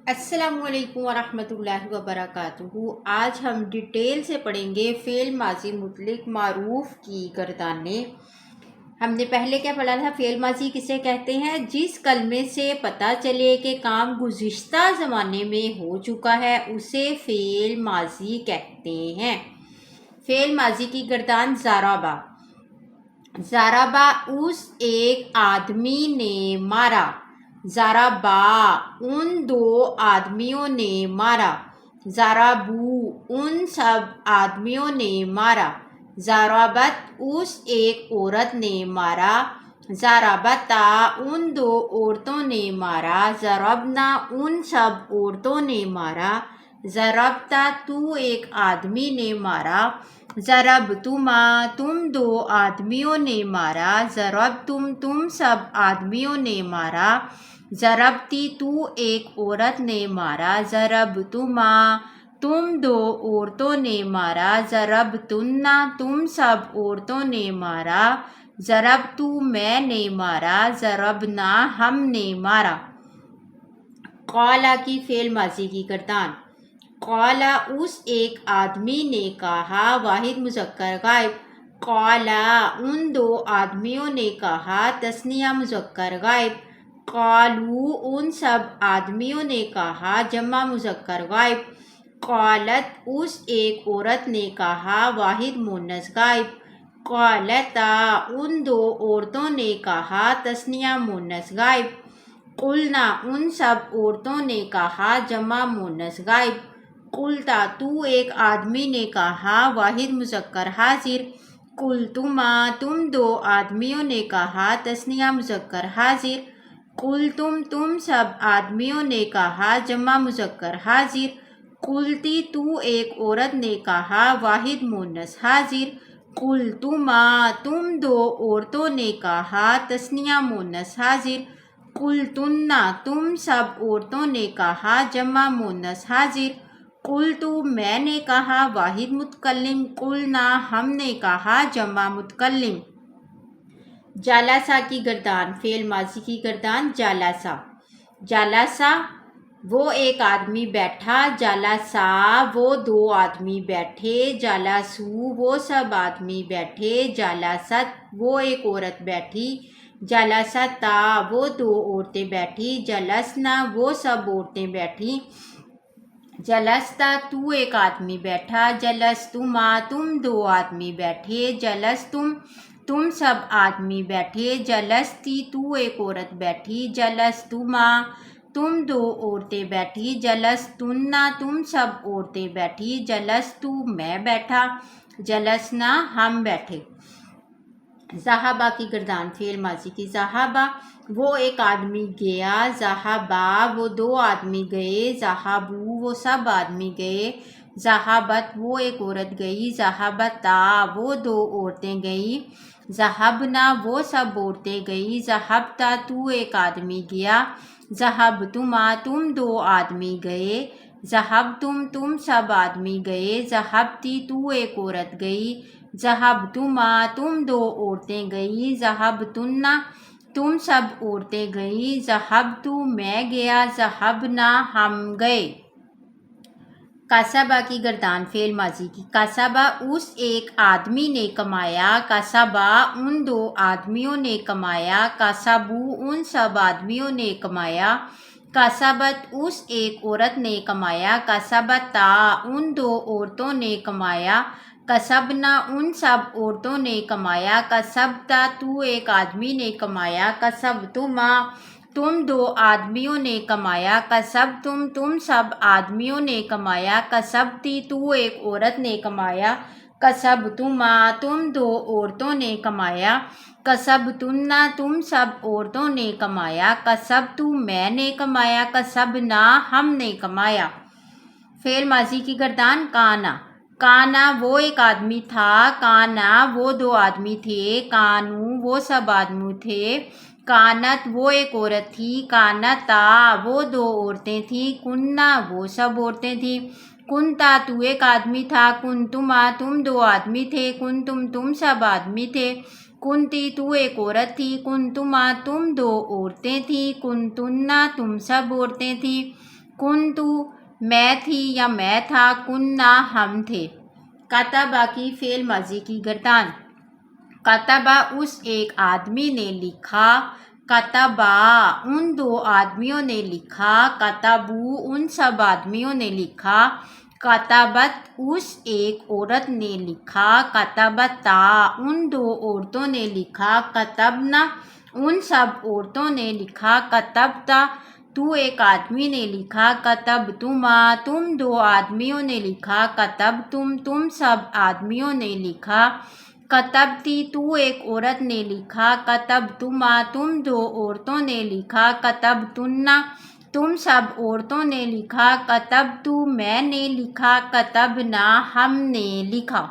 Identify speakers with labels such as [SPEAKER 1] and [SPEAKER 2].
[SPEAKER 1] السلام علیکم ورحمۃ اللہ وبرکاتہ۔ آج ہم ڈیٹیل سے پڑھیں گے فعل ماضی مطلق معروف کی گردانیں۔ ہم نے پہلے کیا پڑھا تھا؟ فعل ماضی کسے کہتے ہیں؟ جس کلمے سے پتہ چلے کہ کام گزشتہ زمانے میں ہو چکا ہے اسے فعل ماضی کہتے ہیں۔ فعل ماضی کی گردان ضربہ۔ ضربہ اس ایک آدمی نے مارا۔ ضربا ان دو آدمیوں نے مارا۔ ضربو ان سب آدمیوں نے مارا۔ ضربت اس ایک عورت نے مارا۔ ضربتا ان دو عورتوں نے مارا۔ ضربنا ان سب عورتوں نے مارا۔ ضربتا تو ایک آدمی نے مارا۔ ضربتما تم دو آدمیوں نے مارا۔ ضربتم تم سب آدمیوں نے مارا۔ ضربتی تو ایک عورت نے مارا۔ ضربتما تم دو عورتوں نے مارا۔ ضربتنا تم سب عورتوں نے مارا۔ ضربتو میں نے مارا۔ ضربنا ہم نے مارا۔ قال کی فعل ماضی کی گردان۔ قال اس ایک آدمی نے کہا، واحد مذکر غائب۔ قال ان دو آدمیوں نے کہا، تثنیہ مذکر غائب۔ قالوا ان سب آدمیوں نے کہا، جمع مذکر غائب۔ قالت اس ایک عورت نے کہا، واحد مؤنث غائب۔ قالتا ان دو عورتوں نے کہا، تثنیہ مؤنث غائب۔ قلنا ان سب عورتوں نے کہا، جمع مؤنث غائب۔ قلتا تو ایک آدمی نے کہا، واحد مذکر حاضر۔ قلتما تم دو آدمیوں نے کہا، تثنیہ مذکر حاضر۔ قلتم تم سب آدمیوں نے کہا، جمع مذکر حاضر۔ قلتی تو ایک عورت نے کہا، واحد مؤنث حاضر۔ قلتما تم دو عورتوں نے کہا، تثنیہ مؤنث حاضر۔ قلتن تم سب عورتوں نے کہا، جمع مؤنث حاضر۔ قلتو میں نے کہا، واحد متکلم۔ قلنا ہم نے کہا، جمع متکلم۔ جالسا کی گردان۔ فعل ماضی کی گردان جالسا۔ جالسا وہ ایک آدمی بیٹھا۔ جالسا وہ دو آدمی بیٹھے۔ جالسو وہ سب آدمی بیٹھے۔ جالست وہ ایک عورت بیٹھی۔ جلستا وہ دو عورتیں بیٹھی۔ جلسنا وہ سب عورتیں بیٹھی۔ جلستا تو ایک آدمی بیٹھا۔ جلستما تم دو آدمی بیٹھے۔ جلستم تم سب آدمی بیٹھے۔ جلستی تو ایک عورت بیٹھی۔ جلستما تم دو عورتیں بیٹھی۔ جلستن تم سب عورتیں بیٹھی۔ جلستو میں بیٹھا۔ جلسنا ہم بیٹھے۔ ذہبا کی گردان۔ فعل ماضی کی ذہبا وہ ایک آدمی گیا۔ ذہبا وہ دو آدمی گئے۔ ذہبو وہ سب آدمی گئے۔ ذہبت وہ ایک عورت گئی۔ ذہبتا وہ دو عورتیں گئیں۔ ذہبنا وہ سب عورتیں گئیں۔ ذہبتا تو ایک آدمی گیا۔ ذہبتما تم دو آدمی گئے۔ ذہبتم تم سب آدمی گئے۔ ذہبتی تو ایک عورت گئی۔ ذہبتما تم دو عورتیں گئیں۔ ذہبتن تم سب عورتیں گئیں۔ ذہبتو میں گیا۔ ذہبنا ہم گئے۔ کسبہ کی گردان۔ فعل ماضی کی۔ کسبہ اس ایک آدمی نے کمایا۔ کسبہ ان دو آدمیوں نے کمایا۔ کسبو ان سب آدمیوں نے کمایا۔ کسبت اس ایک عورت نے کمایا۔ کسبتا ان دو عورتوں نے کمایا۔ کسبنا ان سب عورتوں نے کمایا۔ کسبتا تو ایک آدمی نے کمایا۔ کسبتما تم دو آدمیوں نے کمایا۔ کسبتم تم سب آدمیوں نے کمایا۔ کسبتی تو ایک عورت نے کمایا۔ کسبتما تم دو عورتوں نے کمایا۔ کسبتن تم سب عورتوں نے کمایا۔ کسبتو میں نے کمایا۔ کسبنا ہم نے کمایا۔ فعل ماضی کی گردان کانا۔ کانا وہ ایک آدمی تھا۔ کانا وہ دو آدمی تھے۔ کانو وہ سب آدمی تھے۔ کانت وہ ایک عورت تھی۔ کانتا وہ دو عورتیں تھیں۔ کننا وہ سب عورتیں تھیں۔ کنتا تو ایک آدمی تھا۔ کنتما تم دو آدمی تھے۔ کنتم تم سب آدمی تھے۔ کنتی تو ایک عورت تھی۔ کنتما تم دو عورتیں تھیں۔ کنتن تم سب عورتیں تھیں۔ کنتو میں تھی یا میں تھا، کننا ہم تھے۔ کتبہ کی فعل ماضی کی گردان، کتبہ اس ایک آدمی نے لکھا، کتبا ان دو آدمیوں نے لکھا، کتبو ان سب آدمیوں نے لکھا، کتبت اس ایک عورت نے لکھا، کتبتا ان دو عورتوں نے لکھا، کتبنا ان سب عورتوں نے لکھا، کتبتا تو ایک آدمی نے لکھا، کتبتما تم دو آدمیوں نے لکھا، کتبتم تم سب آدمیوں نے لکھا، کتبتی تو ایک عورت نے لکھا، کتبتما تم دو عورتوں نے لکھا، کتبتنا تم سب عورتوں نے لکھا، کتبتو میں نے لکھا، کتبنا ہم نے لکھا۔